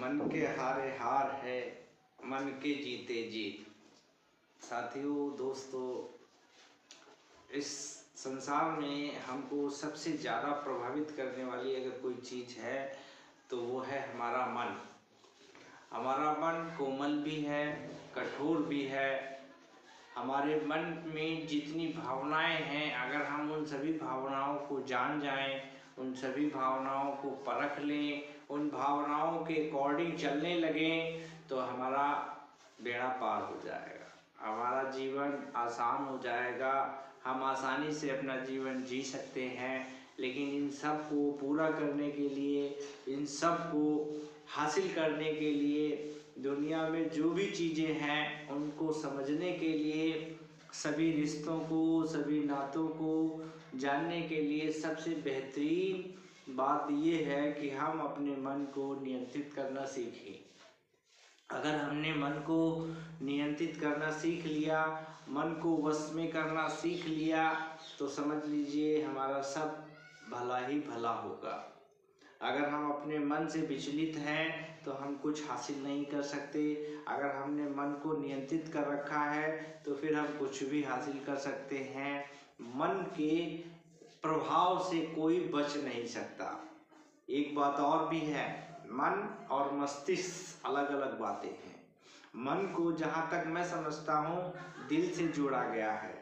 मन के हारे हार है, मन के जीते जीत। साथियों, दोस्तों, इस संसार में हमको सबसे ज़्यादा प्रभावित करने वाली अगर कोई चीज़ है तो वो है हमारा मन। हमारा मन कोमल भी है, कठोर भी है। हमारे मन में जितनी भावनाएं हैं, अगर हम उन सभी भावनाओं को जान जाएं, उन सभी भावनाओं को परख लें, उन भावनाओं के अकॉर्डिंग चलने लगें, तो हमारा बेड़ा पार हो जाएगा, हमारा जीवन आसान हो जाएगा। हम आसानी से अपना जीवन जी सकते हैं। लेकिन इन सब को पूरा करने के लिए, इन सब को हासिल करने के लिए, दुनिया में जो भी चीज़ें हैं उनको समझने के लिए, सभी रिश्तों को, सभी नातों को जानने के लिए सबसे बेहतरीन बात ये है कि हम अपने मन को नियंत्रित करना सीखें। अगर हमने मन को नियंत्रित करना सीख लिया, मन को वश में करना सीख लिया, तो समझ लीजिए हमारा सब भला ही भला होगा। अगर हम अपने मन से विचलित हैं तो हम कुछ हासिल नहीं कर सकते। अगर हमने मन को नियंत्रित कर रखा है तो फिर हम कुछ भी हासिल कर सकते हैं। मन के प्रभाव से कोई बच नहीं सकता। एक बात और भी है, मन और मस्तिष्क अलग अलग बातें हैं। मन को जहाँ तक मैं समझता हूँ दिल से जोड़ा गया है।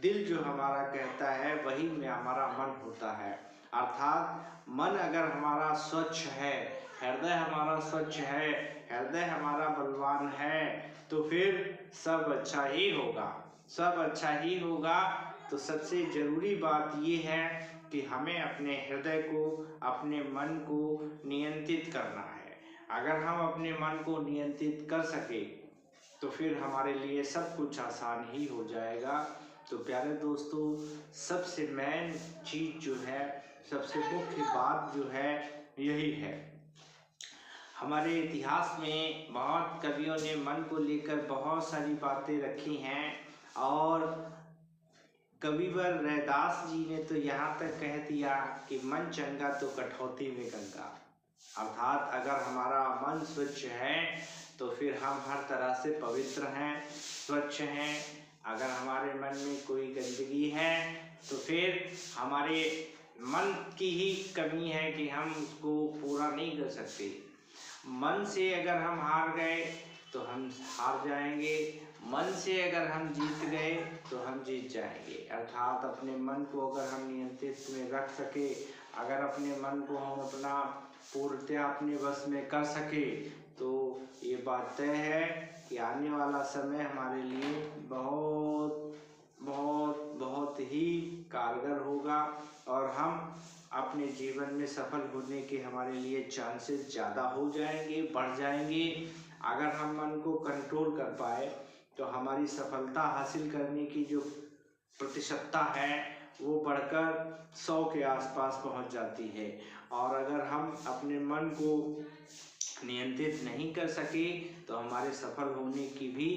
दिल जो हमारा कहता है वही में हमारा मन होता है। अर्थात मन अगर हमारा स्वच्छ है, हृदय हमारा स्वच्छ है, हृदय हमारा बलवान है, तो फिर सब अच्छा ही होगा, सब अच्छा ही होगा। तो सबसे ज़रूरी बात ये है कि हमें अपने हृदय को, अपने मन को नियंत्रित करना है। अगर हम अपने मन को नियंत्रित कर सके तो फिर हमारे लिए सब कुछ आसान ही हो जाएगा। तो प्यारे दोस्तों, सबसे मेन चीज़ जो है, सबसे मुख्य बात जो है यही है। हमारे इतिहास में बहुत कवियों ने मन को लेकर बहुत सारी बातें रखी हैं और कविवर रैदास जी ने तो यहाँ तक कह दिया कि मन चंगा तो कठौती में गंगा। अर्थात अगर हमारा मन स्वच्छ है तो फिर हम हर तरह से पवित्र हैं, स्वच्छ हैं। अगर हमारे मन में कोई गंदगी है तो फिर हमारे मन की ही कमी है कि हम उसको पूरा नहीं कर सकते। मन से अगर हम हार गए तो हम हार जाएंगे, मन से अगर हम जीत गए तो हम जीत जाएंगे। अर्थात अपने मन को अगर हम नियंत्रित में रख सके, अगर अपने मन को हम अपना पूर्णतः अपने वश में कर सके, तो ये बात तय है कि आने वाला समय हमारे लिए बहुत बहुत बहुत ही कारगर होगा और हम अपने जीवन में सफल होने के हमारे लिए चांसेस ज़्यादा हो जाएंगे, बढ़ जाएंगे। अगर हम मन को कंट्रोल कर पाए तो हमारी सफलता हासिल करने की जो प्रतिशतता है वो बढ़कर 100 के आसपास पहुंच जाती है। और अगर हम अपने मन को नियंत्रित नहीं कर सके तो हमारे सफल होने की भी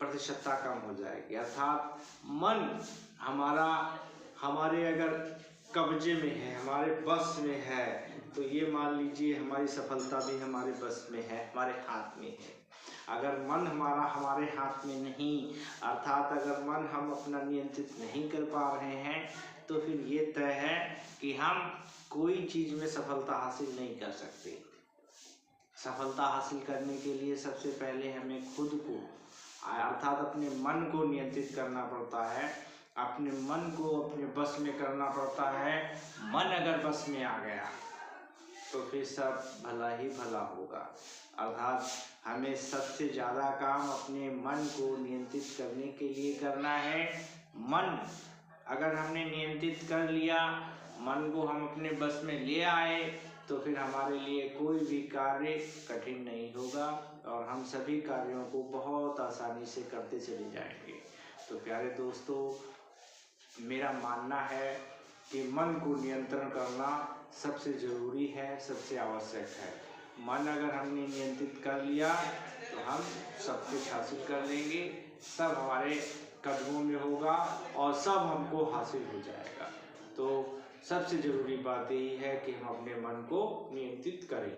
प्रतिशतता कम हो जाएगी। अर्थात मन हमारे अगर कब्जे में है, हमारे बस में है, तो ये मान लीजिए हमारी सफलता भी हमारे बस में है, हमारे हाथ में है। अगर मन हमारे हाथ में नहीं, अर्थात अगर मन हम अपना नियंत्रित नहीं कर पा रहे हैं, तो फिर ये तय है कि हम कोई चीज़ में सफलता हासिल नहीं कर सकते। सफलता हासिल करने के लिए सबसे पहले हमें खुद को, अर्थात अपने मन को नियंत्रित करना पड़ता है, अपने मन को अपने बस में करना पड़ता है। मन अगर बस में आ गया तो फिर सब भला ही भला होगा। अर्थात हमें सबसे ज़्यादा काम अपने मन को नियंत्रित करने के लिए करना है। मन अगर हमने नियंत्रित कर लिया, मन को हम अपने बस में ले आए, तो फिर हमारे लिए कोई भी कार्य कठिन नहीं होगा और हम सभी कार्यों को बहुत आसानी से करते चले जाएंगे। तो प्यारे दोस्तों, मेरा मानना है कि मन को नियंत्रण करना सबसे ज़रूरी है, सबसे आवश्यक है। मन अगर हमने नियंत्रित कर लिया तो हम सब कुछ हासिल कर लेंगे, सब हमारे कदमों में होगा और सब हमको हासिल हो जाएगा। तो सबसे ज़रूरी बात यही है कि हम अपने मन को नियंत्रित करें।